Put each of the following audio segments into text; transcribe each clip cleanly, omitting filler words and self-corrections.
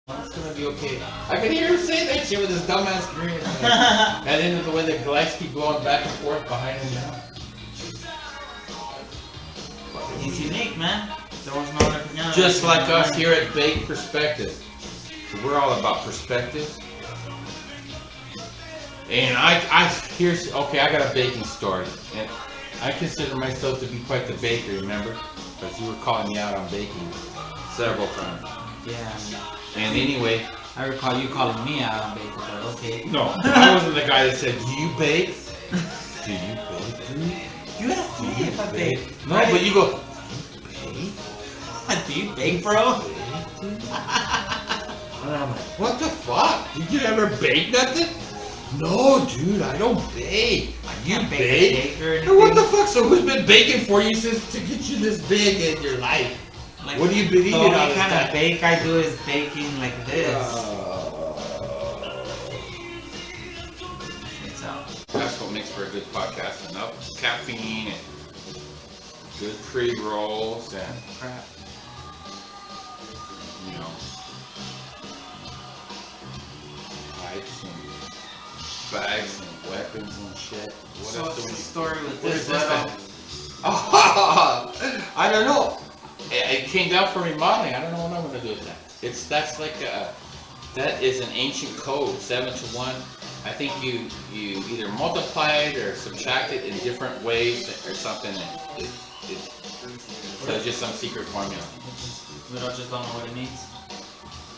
It's gonna be okay. I can hear him say that shit with his dumbass grin. And then the way the lights keep going back and forth behind him now. He's unique, man. There was no other. Just like us here at Bake Perspective. We're all about perspective. And okay, I got a baking story. And I consider myself to be quite the baker, remember? Because you were calling me out on baking several times. Yeah. And anyway, I recall you calling me out on baking, but okay. No, I wasn't the guy that said, "Do you bake? Do you bake, dude? You asked me if I bake. No, but you go, do you bake, bro? And I'm like, what the fuck? Did you ever bake nothing? No, dude, I don't bake. You bake? And what the fuck? So who's been baking for you since to get you this big in your life? Like, what do you believe in? The only kind of bake I do is baking like this. That's what makes for a good podcast. Enough caffeine and good pre-rolls and crap. You know, pipes and bags and weapons and shit. What else is the story with this? Oh, I don't know. It came down for remodeling. I don't know what I'm gonna do with that. That's like that is an ancient code, 7 to 1. I think you either multiply it or subtract it in different ways or something. So it's just some secret formula. We just don't know what it means.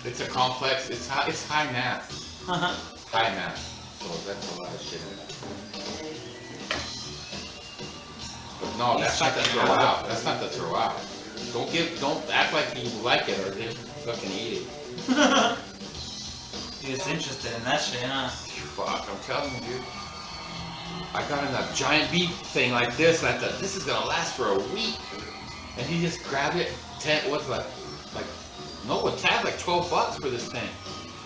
It's a complex. It's high math. High math. So that's a lot of shit. But no, that's not to throw out. That's not to throw out. Don't act like you like it or they fucking eat it. He was interested in that shit, huh? Fuck, I'm telling you, dude. I got in a giant beef thing like this, and I thought this is gonna last for a week. And he just grabbed it. What's that? It tagged like $12 for this thing.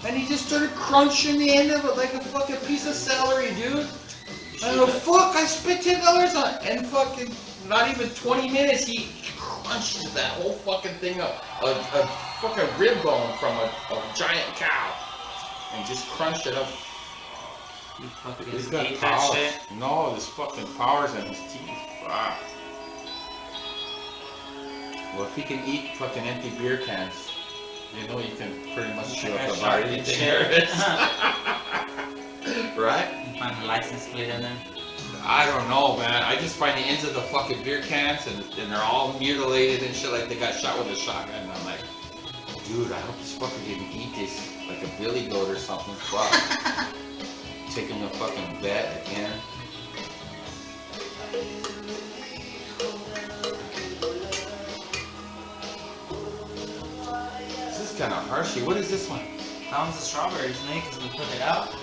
And he just started crunching the end of it like a fucking piece of celery, dude. I go, fuck, I spent $10 on it. And fucking, not even 20 minutes, he crunched that whole fucking thing up. A fucking rib bone from a giant cow. And just crunched it up. He's got power. No, there's fucking powers in his teeth. Wow. Well, if he can eat fucking empty beer cans, you know you can pretty much chew up about anything there is. Right? You find the license plate in there? I don't know, man. I just find the ends of the fucking beer cans and they're all mutilated and shit like they got shot with a shotgun. And I'm like, dude, I hope this fucker didn't eat this like a billy goat or something. Fuck. Take him to fucking vet again. This is kind of harshy. What is this one? That one's the strawberries, Nick, because we put it out.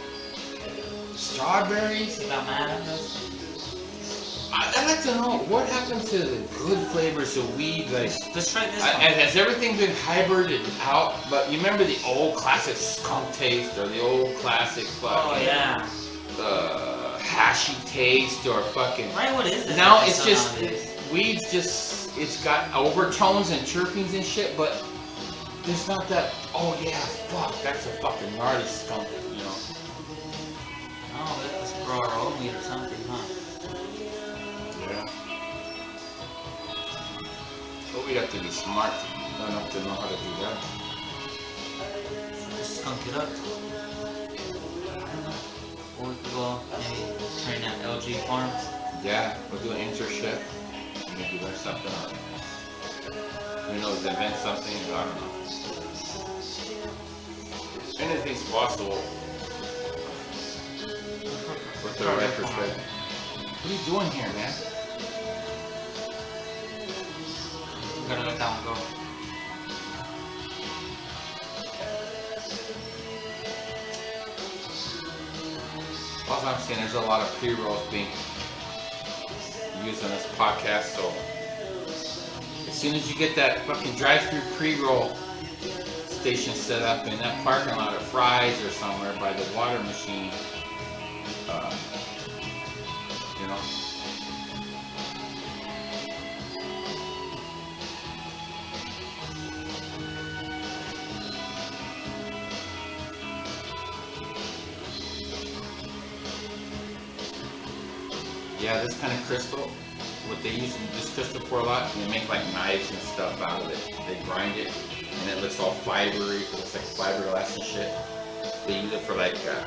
Strawberries? You got mad at us? I'd like to know what happened to the good flavors of weed. Like, let's try this one. And has everything been hybrided out? But you remember the old classic skunk taste or the old classic fucking hashy taste or fucking. Right, what is this? Now it's just weed's just it's got overtones and terpenes and shit, but there's not that. Oh yeah, fuck, that's a fucking gnarly skunk, you know. Oh, let's grow our own weed or something, huh? Yeah. But we'd have to be smart enough to know how to do that. Just skunk it up. Or we could go maybe train at LG Farms. Yeah, we'll do an internship. Maybe learn something on it. You know, invent something, I don't know. Anything's possible with the right perspective. What are you doing here, man? We gotta let that one go. All I'm saying, there's a lot of pre-rolls being used on this podcast, so as soon as you get that fucking drive-through pre-roll station set up in that parking lot of Fry's or somewhere by the water machine, you know. yeah, this kind of crystal, what they use this crystal for a lot, and they make like knives and stuff out of it. They grind it, and it looks all fibery. It looks like fiberglass and shit. They use it for like, I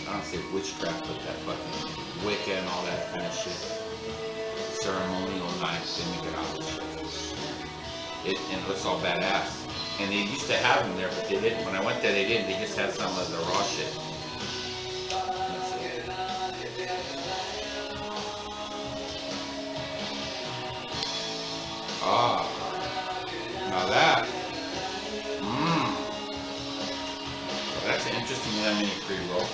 don't say witchcraft, but that fucking Wicca and all that kind of shit. Ceremonial knives, they make it out of this shit. And it looks all badass. And they used to have them there, but they didn't. When I went there, they didn't. They just had some of the raw shit. Ah, now that, that's an interesting mini pre-roll.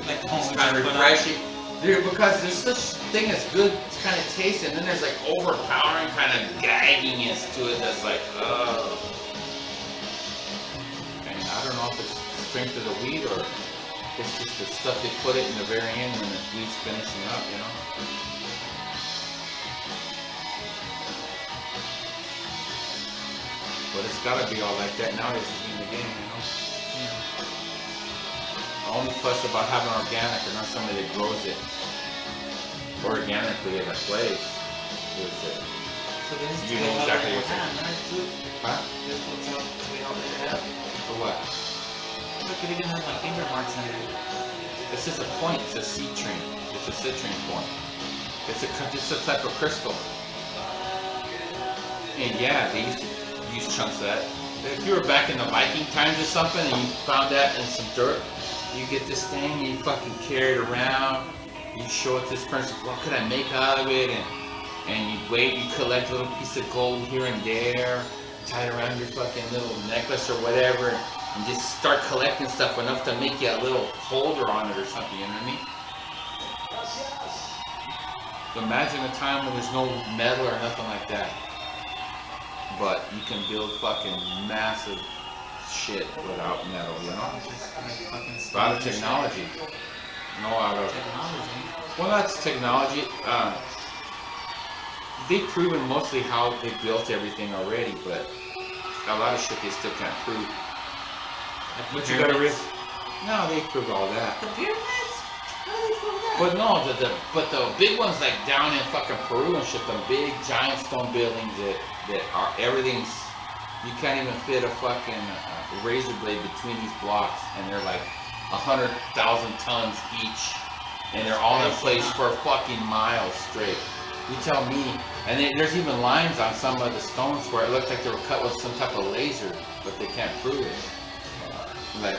Like It's kind of refreshing, dude. Because there's such thing as good kind of taste, and then there's like overpowering kind of gagginess to it. That's like, and I don't know if it's the strength of the weed or it's just the stuff they put it in the very end when the weed's finishing up, you know. But it's gotta be all like that nowadays to be in the game, you know? Yeah. The only plus about having organic or not somebody that grows it organically in a place is that So this is you know exactly what's in hand, it. right? Too? Huh? This looks up to be all they have. For what? Look, it even has my finger marks in it. It's just a point, it's a citrine. It's a citrine point. It's a type of crystal. And yeah, they used to use chunks of that. If you were back in the Viking times or something and you found that in some dirt, you get this thing and you fucking carry it around, you show it to this person, what could I make out of it? And you wait, you collect a little piece of gold here and there, tie it around your fucking little necklace or whatever, and just start collecting stuff enough to make you a little holder on it or something, you know what I mean? Imagine a time when there's no metal or nothing like that. But you can build fucking massive shit without metal, you know? It's out of technology. No, out of Technology. well, that's technology. They've proven mostly how they built everything already, but a lot of shit they still can't prove. But you gotta read. No, they proved all that. The pyramids? How do they prove that? But no, but the big ones like down in fucking Peru and shit, the big giant stone buildings that are everything's, you can't even fit a fucking razor blade between these blocks, and they're like 100,000 tons each, and they're all in place for fucking miles straight. You tell me, and there's even lines on some of the stones where it looked like they were cut with some type of laser, but they can't prove it. Like,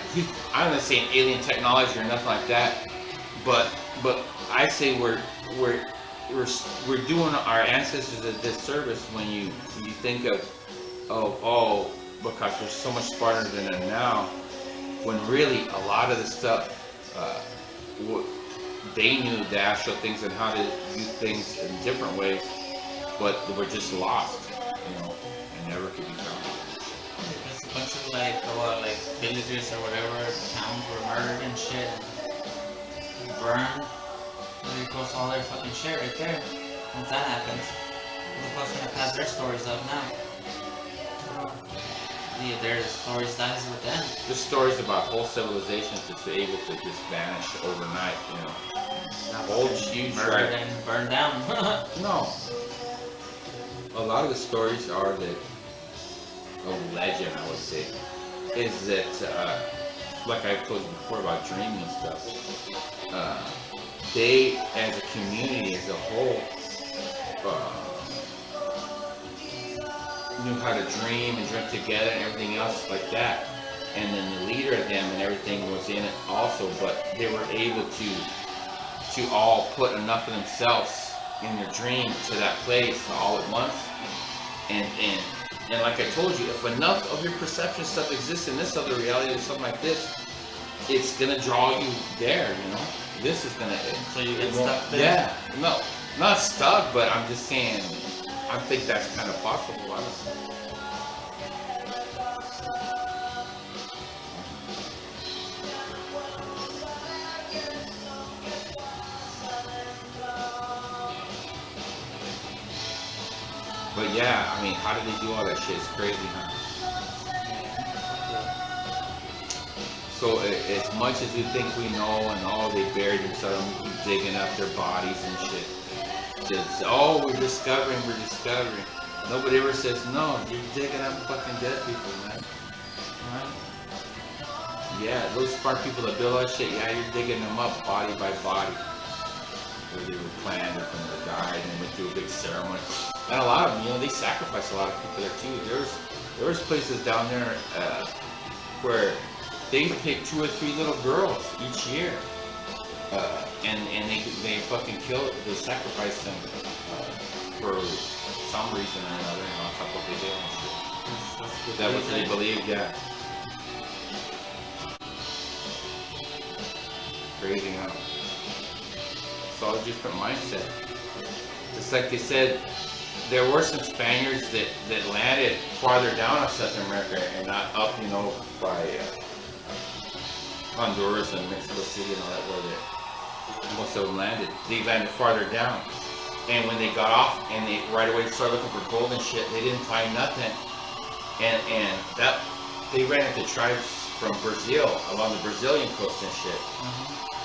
I'm not saying alien technology or nothing like that, but I say we're doing our ancestors a disservice when you think of because we're so much smarter than them now, when really a lot of the stuff they knew the actual things and how to do things in different ways, but they were just lost, you know, and never could be found. There's a bunch of like villagers or whatever, towns were murdered and shit, and burned. There goes all their fucking shit right there. Once that happens, who the fuck's gonna pass their stories up now? Yeah, their stories dies with them. There's stories about whole civilizations that's able to just vanish overnight, you know. Old huge Murdered and burned down. No. A lot of the stories are that a legend, I would say, is that like I've told you before about dreaming and stuff. They, as a community, as a whole, knew how to dream and drink together and everything else like that. And then the leader of them and everything was in it also, but they were able to all put enough of themselves in their dream to that place all at once. And like I told you, if enough of your perception stuff exists in this other reality or something like this, it's gonna draw you there, you know? This is gonna... So you get stuck there? Yeah, no, not stuck, but I'm just saying, I think that's kind of possible. I don't know. But yeah, I mean, how did they do all that shit? It's crazy, huh? So as much as we think we know and all, they buried themselves, digging up their bodies and shit. Just, oh, we're discovering. Nobody ever says, no, you're digging up fucking dead people, man. Right? Yeah, those smart people that build that shit, yeah, you're digging them up body by body. Where they were planned or when they died and went through a big ceremony. And a lot of them, they sacrifice a lot of people there too. There was places down there where they pick 2 or 3 little girls each year. And they fucking kill it. They sacrifice them for some reason or another, on top of the hill and shit. That was what they believed, yeah. Crazy, huh? It's all a different mindset. Just like they said, there were some Spaniards that landed farther down in South America and not up, by Honduras and Mexico City and all that, where most of them landed. They landed farther down. And when they got off and they right away started looking for gold and shit, they didn't find nothing. And that they ran into tribes from Brazil, along the Brazilian coast and shit.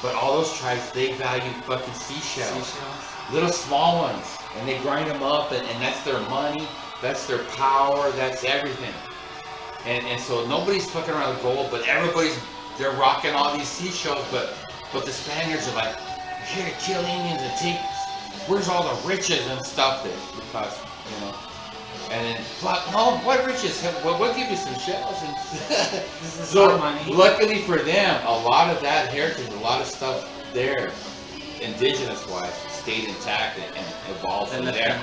But all those tribes, they value fucking seashells. Little small ones. And they grind them up, and that's their money, that's their power, that's everything. And so nobody's fucking around with gold, but they're rocking all these seashells, but the Spaniards are like, we're here to kill Indians and take, where's all the riches and stuff there? Because, and then, no, what riches? We'll give you some shells. And This is so, our money. luckily for them, a lot of that heritage, a lot of stuff there, indigenous-wise, stayed intact and evolved from there.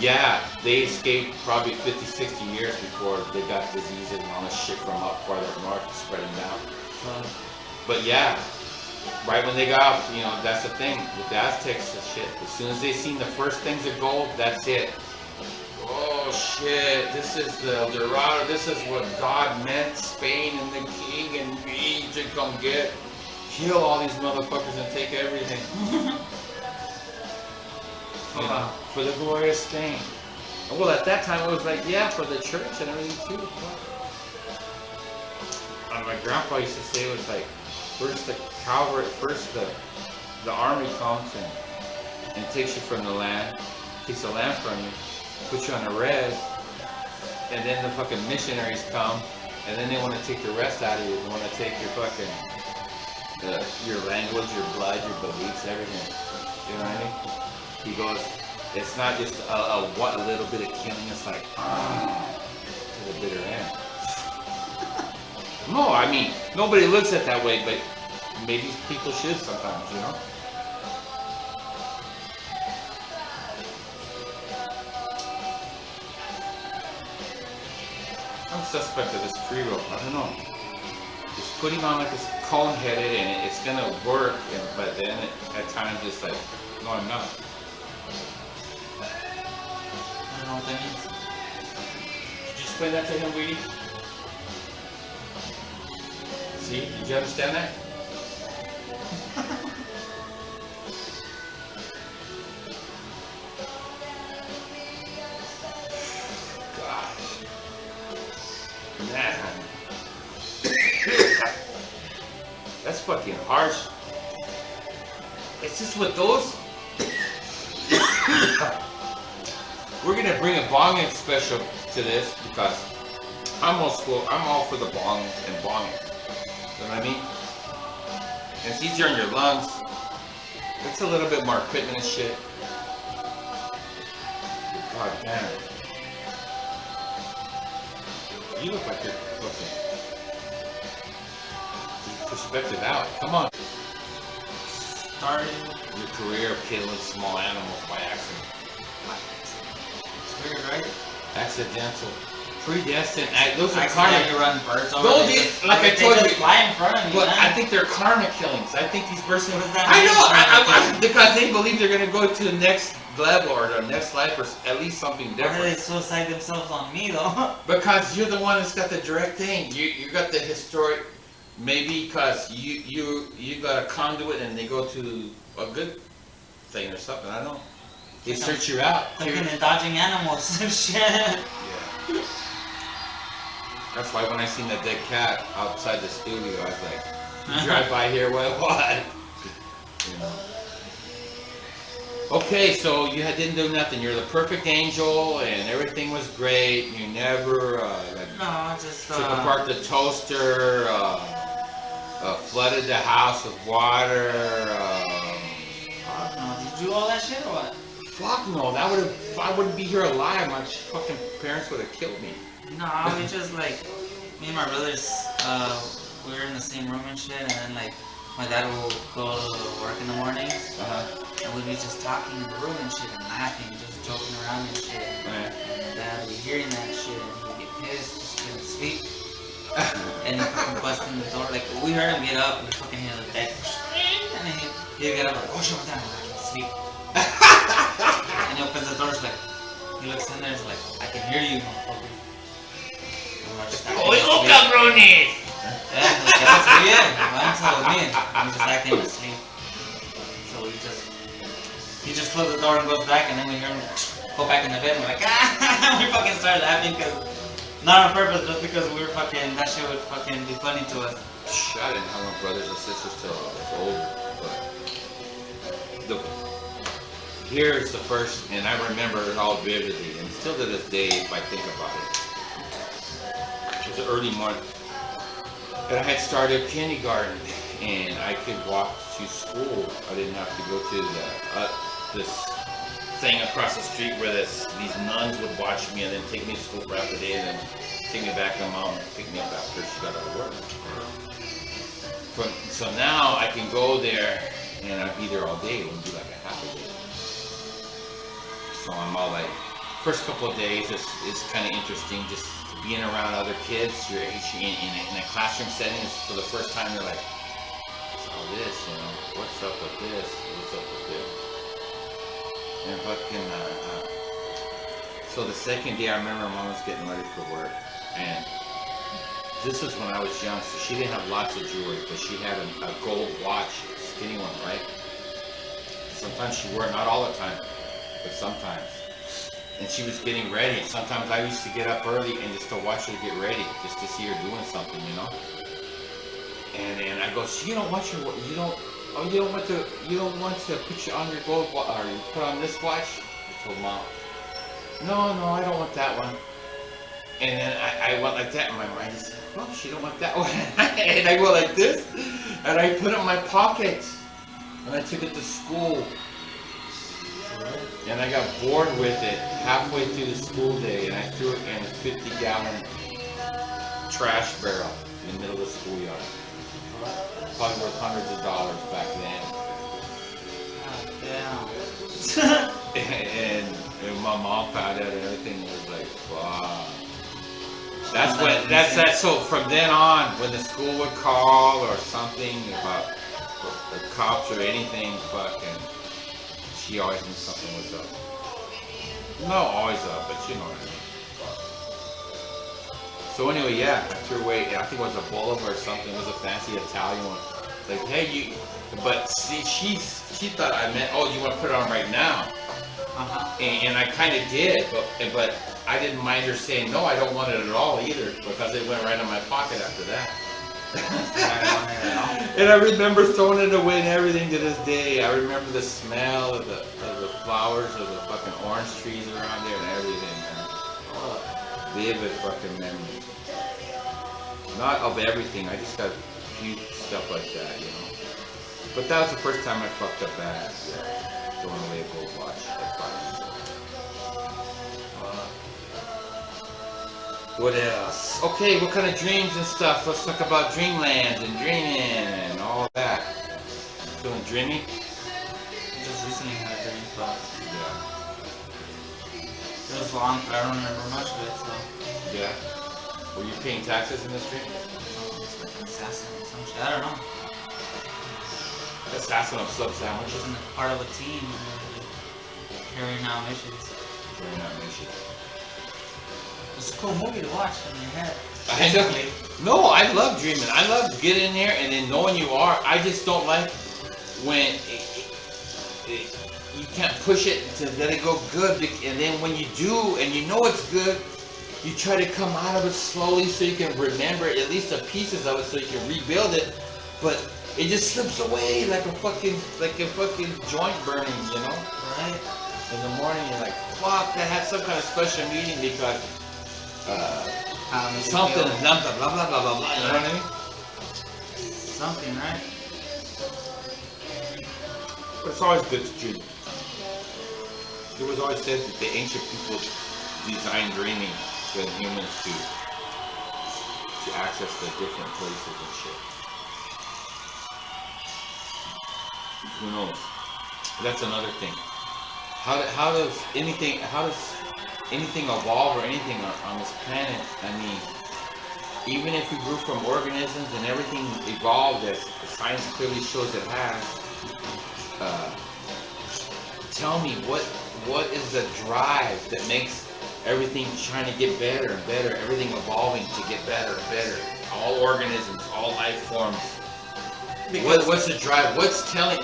Yeah, they escaped probably 50, 60 years before they got diseases and all this shit from up farther north spreading down. But yeah, right when they got off, that's the thing with the Aztecs and shit. As soon as they seen the first things of gold, that's it. Oh shit, this is the El Dorado, this is what God meant Spain and the king and me to come get. Kill all these motherfuckers and take everything. For the glorious Spain. Well, at that time it was like, yeah, for the church and everything too. And my grandpa used to say it was like, first the cavalry, first the army comes and takes you from the land, takes the land from you, puts you on a res, and then the fucking missionaries come, and then they want to take the rest out of you. They want to take your fucking, your language, your blood, your beliefs, everything. You know what I mean? He goes, it's not just a little bit of killing, it's like, to the bitter end. No, I mean, nobody looks at it that way, but maybe people should sometimes, I'm suspect of this pre-roll, I don't know. Just putting on like this cone-headed and it's gonna work, but then at times it's like, no, I'm not. I don't know what that means. Did you explain that to him, Weedy? See, did you understand that? Gosh. Man. That's fucking harsh. It's just with those. We're gonna bring a bonging special to this because I'm all for the bong and bonging. You know what I mean? And it's easier on your lungs. It's a little bit more equipment and shit. God damn it. You look like you're fucking perspective out. Come on. Starting Your career of killing small animals by accident. it's weird, right? Accidental. Predestined. Those are Accidentally karmic. run birds over. Those They is, just- like I they told just you. fly in front of you. But man. I think they're karmic killings. I think these persons. What does that I mean, know. karmic Because they believe they're gonna go to the next level or the next life or at least something Why do they different. suicide themselves on me though? Because you're the one that's got the direct thing. You got the historic. Maybe because you got a conduit and they go to a good thing or something. I don't know. They search you out. Looking and dodging animals and shit. Yeah. That's why when I seen that dead cat outside the studio, I was like, you drive by here, what? You know. Okay, so you didn't do nothing. You're the perfect angel, and everything was great. You never No, just took apart the toaster, flooded the house with water. Fuck no. Did you do all that shit or what? Fuck no, that would have. I wouldn't be here alive. My fucking parents would have killed me. No, we just like me and my brothers. We were in the same room and shit, and then like my dad will go to work in the mornings, and we'd be just talking in the room and shit, and laughing, just joking around and shit. Right. And my dad would be hearing that shit, and he'd get pissed, just couldn't sleep. And he fucking busting the door. Like we heard him get up, and we fucking hear the deck, and then he'd get up like, oh shit, what's that? I can't sleep. And he opens the door, like he looks in there, he's like, I can hear you, motherfucker. ¡Oh, cabrones! Yeah, like, that's weird. Mine's so weird. I'm just acting asleep. So he just closed the door and goes back, and then we hear him go back in the bed, and we're like, ah! We fucking started laughing, because, not on purpose, just because we were fucking, that shit would fucking be funny to us. I didn't have my brothers and sisters till I was older, but here's the first, and I remember it all vividly, and still to this day, if I think about it. It was an early morning, and I had started kindergarten, and I could walk to school. I didn't have to go to this thing across the street where these nuns would watch me and then take me to school for half the day, and then take me back, and Mom would pick me up after she got out of work. So now I can go there, and I'd be there all day. It would be like a half a day. So I'm all like, first couple of days is kind of interesting, just being around other kids your age in a classroom setting. Is for the first time they're like, what's all this, you know? What's up with this? What's up with this? And fucking, so the second day I remember Mom was getting ready for work, and this was when I was young, so she didn't have lots of jewelry, but she had a gold watch, a skinny one, right? Sometimes she wore it, not all the time, but sometimes. And she was getting ready. Sometimes I used to get up early and just to watch her get ready, just to see her doing something, you know. And I go, so you don't want to put you on your gold watch, or you put on this watch? I told Mom, no, I don't want that one. And then I went like that in my mind. I said, well, she don't want that one. And I go like this, and I put it in my pocket, and I took it to school. And I got bored with it halfway through the school day, and I threw it in a 50-gallon trash barrel in the middle of the schoolyard. Probably worth hundreds of dollars back then. Damn. and my mom found out, and everything was like, wow. That's so from then on, when the school would call or something about the cops or anything, fucking, she always knew something was up. Not always up, but you know what I mean. So anyway, yeah, I threw away, I think it was a Bulova or something. It was a fancy Italian one. Like, hey, you, but see, she thought I meant, oh, you want to put it on right now. And I kind of did, but I didn't mind her saying, no, I don't want it at all either, because it went right in my pocket after that. And I remember throwing it away and everything to this day. I remember the smell of the flowers of the fucking orange trees around there and everything, man. Oh, vivid fucking memory. Not of everything, I just got a few stuff like that, you know. But that was the first time I fucked up bad. Throwing away a gold watch at 5 years old. What else? Okay, what kind of dreams and stuff? Let's talk about dreamland and dreaming and all that. Feeling dreamy? Just recently had a dream, but Yeah. it was long, but I don't remember much of it, so. Yeah. Were you paying taxes in this dream? It's like an assassin or some shit. I don't know. Assassin of sub I sandwiches. wasn't part of a team and carrying out missions. Carrying out missions. It's a cool movie to watch in your head. I know. No, I love dreaming. I love getting there and then knowing you are. I just don't like when you can't push it to let it go good. And then when you do and you know it's good, you try to come out of it slowly so you can remember at least the pieces of it so you can rebuild it, but it just slips away like a fucking joint burning, you know? Right. In the morning you're like, fuck, that had some kind of special meaning because something blah blah blah blah blah blah, you know what I mean? Something, right? But it's always good to dream. It was always said that the ancient people designed dreaming for humans to access the different places and shit. Who knows? That's another thing. How does anything evolve or anything on this planet? I mean, even if we grew from organisms and everything evolved as science clearly shows it has, tell me what is the drive that makes everything trying to get better and better, everything evolving to get better and better, all organisms, all life forms. What's the drive? What's telling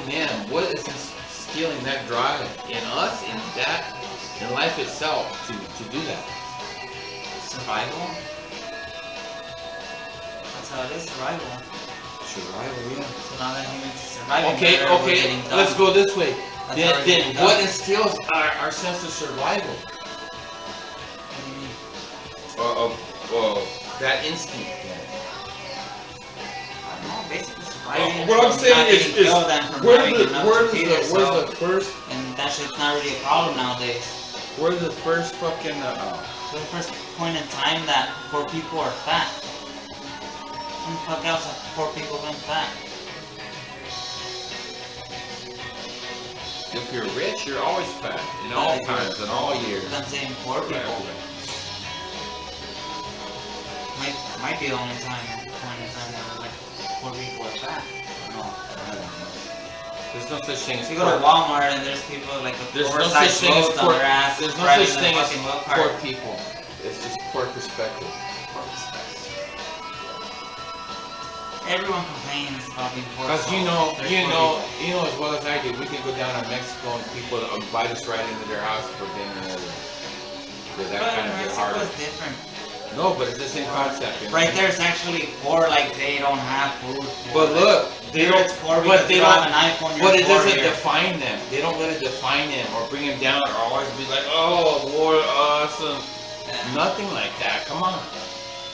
them? What is instilling that drive in us, in life itself to do that? Survival. That's how it is, survival. Survival, yeah. So now that humans are surviving, Okay, let's go this way. Then what done. instills our sense of survival? That instinct. I don't know, basically surviving. What I'm saying is where's the first? And that shit's not really a problem nowadays. Where's the first fucking? The first point in time that poor people are fat. When the fuck else have poor people been fat? If you're rich, you're always fat in all times and all years. I'm saying poor people. Might be the only point in time where like poor people are fat. No, I don't know. There's no such thing as you go to Walmart and there's people like with there's no such thing as poor ass. There's no such thing as poor people. It's just poor perspective. Poor perspective. Everyone complains about being poor. Because you know as well as I do, we can go down to Mexico and people invite us right into their house for dinner and everything. That kind of get harder. Mexico's different. No, but it's the same concept. You know? Right there, it's actually poor, like they don't have food. But look, they don't. Poor but they don't have an iPhone. But it doesn't define them. They don't let it define them or bring them down or always be like, oh, more awesome. Yeah. Nothing like that. Come on.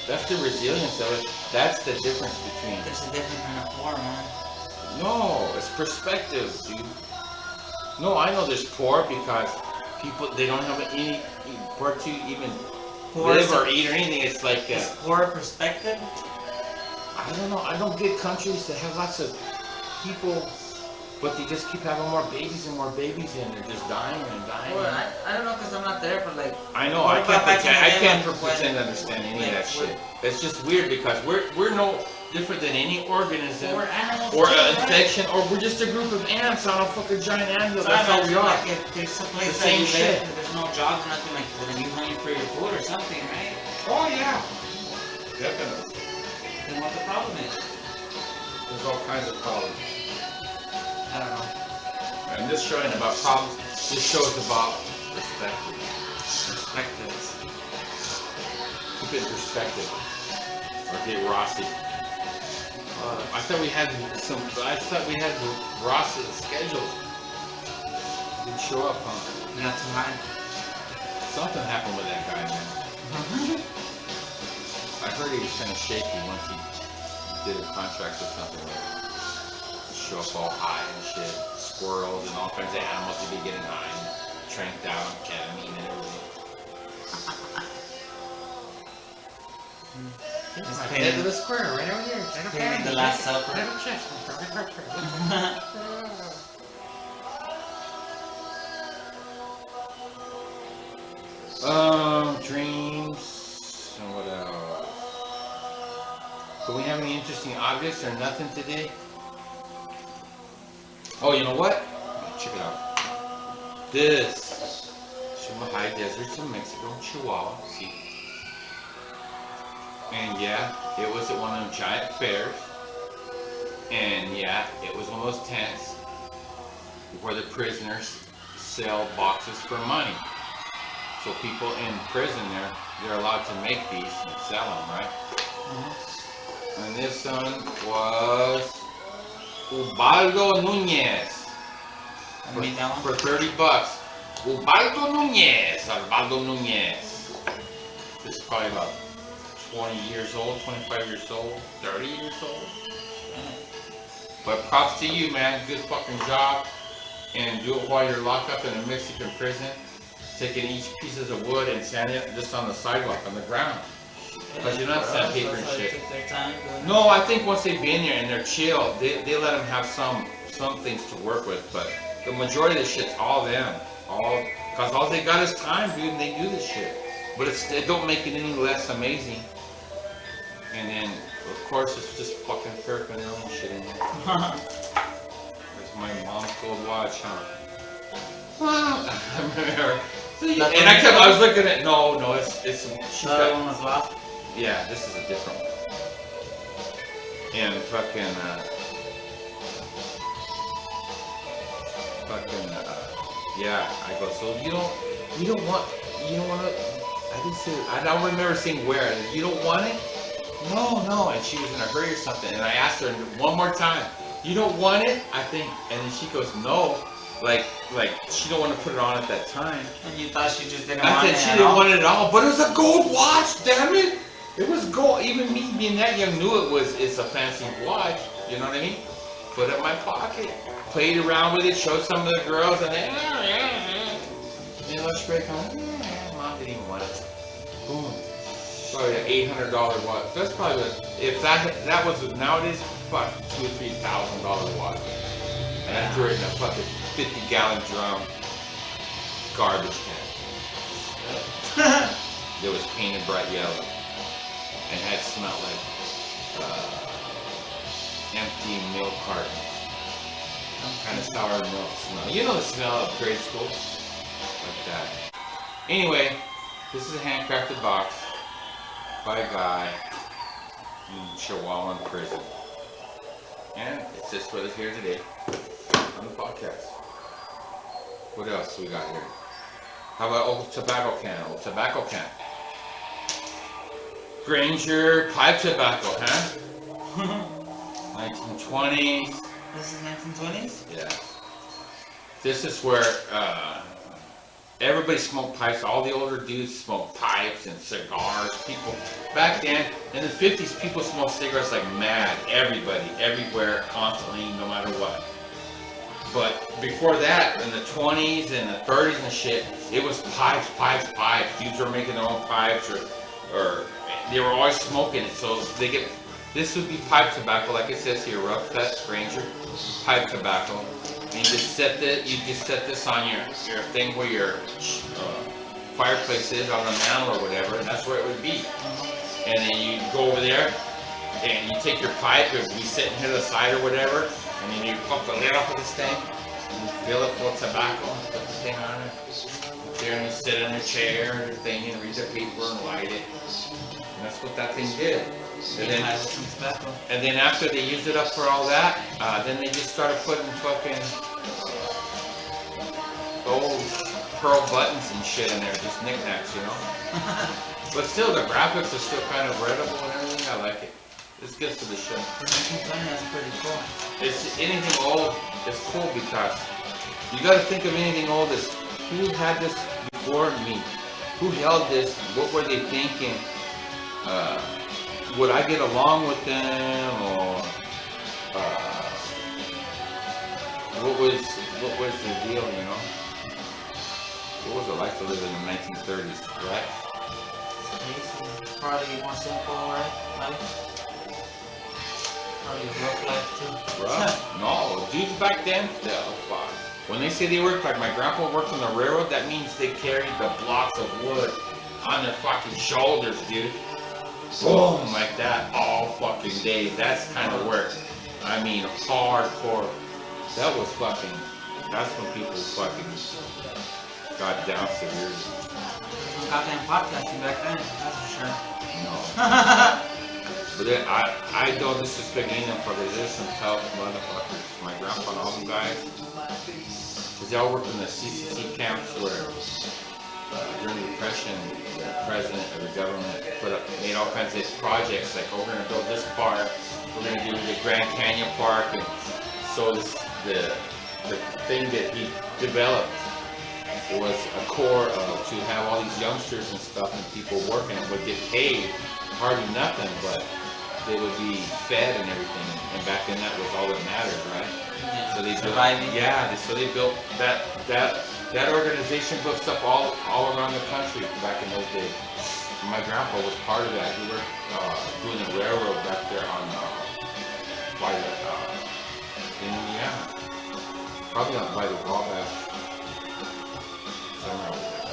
That's the resilience of it. That's the difference between. There's a different kind of poor, man. No, it's perspective, dude. No, I know there's poor because people they don't have any poor to even. Live or eat or anything. It's like is poor perspective. I don't know. I don't get countries that have lots of people, but they just keep having more babies and they're just dying and dying. Well, I don't know because I'm not there, but like I know I can't pretend to understand any of that shit. It's just weird because we're no different than any organism or an infection, or we're just a group of ants on a fucking giant anvil. So that's how we are. Like if there's some place the same shit. There's no jobs or nothing, like well, then you hunt for your food or something, right? Oh yeah, definitely. Then what the problem is? There's all kinds of problems. I don't know. And this showing about problems. This shows about perspective. Perspectives. Keep it in perspective. Or get Rossi. I thought we had Ross scheduled. Didn't show up, huh? Not tonight. Something happened with that guy, man. I heard he was kind of shaky once he did a contract or something. Show up all high and shit. Squirrels and all kinds of animals to be getting high and tranked out on ketamine and everything. Head to the square, right over here. Painting the Last Supper. Dreams. And what else? Do we have any interesting objects or nothing today? Oh, you know what? Check it out. This. High deserts in Mexico, Chihuahua. See? And yeah, it was at one of them giant fairs. And yeah, it was one of those tents where the prisoners sell boxes for money. So people in prison, they're allowed to make these and sell them, right? Mm-hmm. And this one was Ubaldo Nunez for $30. Ubaldo Nunez. This is probably about 20 years old, 25 years old, 30 years old. But props to you, man. Good fucking job. And do it while you're locked up in a Mexican prison. Taking each pieces of wood and sanding it just on the sidewalk, on the ground. Because you're not sandpaper and shit. No, I think once they've been here and they're chill, they let them have some things to work with. But the majority of the shit's all them. Because all they got is time, dude, and they do this shit. But it don't make it any less amazing. And then, of course, it's just fucking paraphernalia and shit in there. That's my mom's gold watch, huh? I remember. And I was looking at, no, it's she's got, one was lost? Yeah, this is a different one. And fucking, yeah, I go, so you don't want to, I don't remember saying where, you don't want it? No, and she was in a hurry or something, and I asked her one more time, you don't want it? I think, and then she goes, no, like she don't want to put it on at that time. And you thought she just didn't want it? I said she didn't want it at all, but it was a gold watch, damn it! It was gold. Even me being that young knew it's a fancy watch. You know what I mean? Put it in my pocket, played around with it, showed some of the girls, and then let's break home. Mom didn't even want it. Boom. Probably an $800 watch. That's probably if that was nowadays, about $2,000 or $3,000 watch. And I threw it in a fucking 50-gallon drum garbage can. It was painted bright yellow. And had smelled like empty milk cartons. Kind of sour milk smell. You know the smell of grade school? Like that. Anyway, this is a handcrafted box by a guy in Chihuahuan prison. And it's just what is here today on the podcast. What else do we got here? How about old tobacco can? Granger pipe tobacco, huh? 1920s. This is 1920s? Yeah. This is where everybody smoked pipes. All the older dudes smoked pipes and cigars. People back then in the 50s, people smoked cigarettes like mad. Everybody, everywhere, constantly, no matter what. But before that, in the 20s and the 30s and shit, it was pipes. Dudes were making their own pipes, or they were always smoking it. So this would be pipe tobacco, like it says here, rough cut Granger pipe tobacco. And you just set this on your thing where your fireplace is, on the mantle or whatever, and that's where it would be. And then you go over there and you take your pipe, it would be sitting here to the side or whatever, and then you pop the lid off of this thing and you fill it full of tobacco and put the thing on it. There, and you sit in a chair and your thing and read the paper and light it. And that's what that thing did. And then after they used it up for all that, then they just started putting fucking old pearl buttons and shit in there, just knickknacks, you know? But still, the graphics are still kind of readable and everything. I like it. It's good for the show. That's pretty cool. It's anything old, it's cool because you got to think of anything old as who had this before me? Who held this? What were they thinking? Would I get along with them, or what was the deal? You know, what was it like to live in the 1930s, right? Probably more simple, right? Life. Probably rough life too. Rough? No, dudes back then, fuck. When they say they worked, like my grandpa worked on the railroad, that means they carried the blocks of wood on their fucking shoulders, dude. Boom, like that all fucking day. That's kind of work. I mean, hardcore. That was fucking, that's when people fucking got down severely. Goddamn podcasting back then, that's for sure. No. But then, I don't disrespect any of them fuckers. There's some tough motherfuckers. My grandpa and all them guys. Because they all worked in the CCC camps where during the Depression, the president or the government made all kinds of projects like, oh, we're going to build this park, we're going to do the Grand Canyon Park, and so the thing that he developed was a core to have all these youngsters and stuff and people working and would get paid hardly nothing, but they would be fed and everything. And back then that was all that mattered, right? Yeah. So they surviving. so they built that organization built stuff all around the country back in those days. And my grandpa was part of that. He worked doing the railroad back there on by the in Indiana. Probably not by the Wabash. Somewhere over there.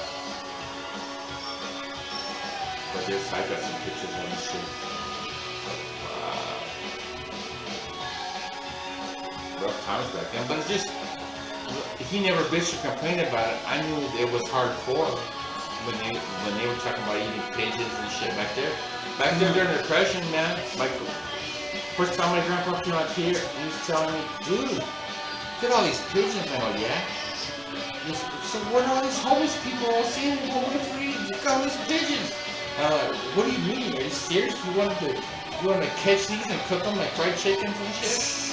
But I got some pictures on the street. Rough times back then, but it's just, he never bitched or complained about it. I knew it was hardcore when they were talking about eating pigeons and shit back there. Back there during the Depression, man, like, first time my grandpa came out here, he was telling me, dude, look at all these pigeons. I go, yeah? He said, so what are all these homeless people all seeing? Well, what if we look at all these pigeons? What do you mean? Are you serious? You want to catch these and cook them like fried chickens and shit?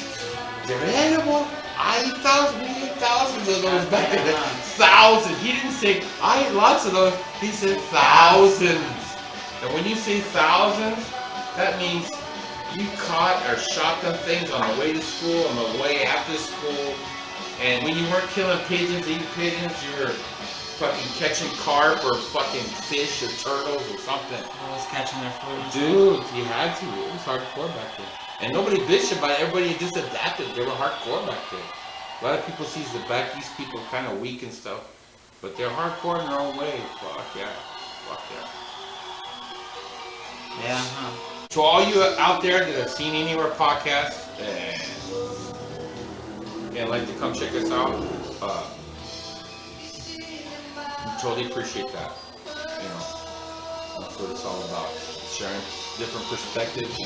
They're edible. I ate thousands of those back then. Thousands. He didn't say, I ate lots of those. He said thousands. And when you say thousands, that means you caught or shot them things on the way to school, on the way after school. And when you weren't killing pigeons, eating pigeons, you were fucking catching carp or fucking fish or turtles or something. I was catching their food. Dude, you had to. It was hardcore back then. And nobody bitched about it. Everybody just adapted. They were hardcore back then. A lot of people see the back east people kind of weak and stuff, but they're hardcore in their own way. Fuck yeah. Fuck yeah. Yeah, huh. To all you out there that have seen any of our podcasts and like to come check us out, we totally appreciate that. You know, that's what it's all about. Sharing different perspectives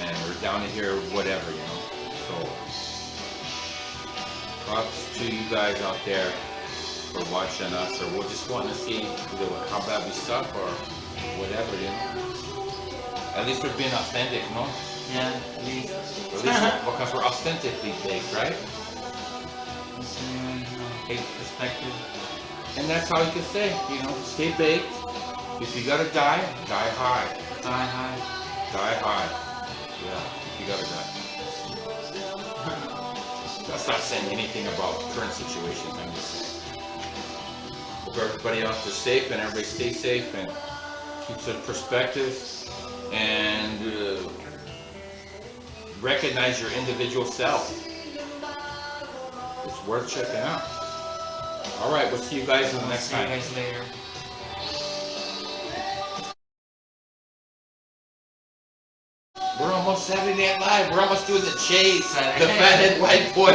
and we're down to hear whatever, you know. So props to you guys out there for watching us, or we'll just want to see how bad we suck or whatever, you know. At least we're being authentic, no? Yeah, at least. Because we're authentically baked, right? Hey, perspective. And that's how you can say, you know, stay baked. If you gotta die, die high. Die high. Die high. Yeah, you gotta die. That's not saying anything about current situations, I'm just saying. Hope everybody out there safe and everybody stay safe and keeps their perspective and recognize your individual self. It's worth checking out. Alright, we'll see you guys in the next time. See you guys later. We're almost Saturday Night Live. We're almost doing the chase. The fathead white boy.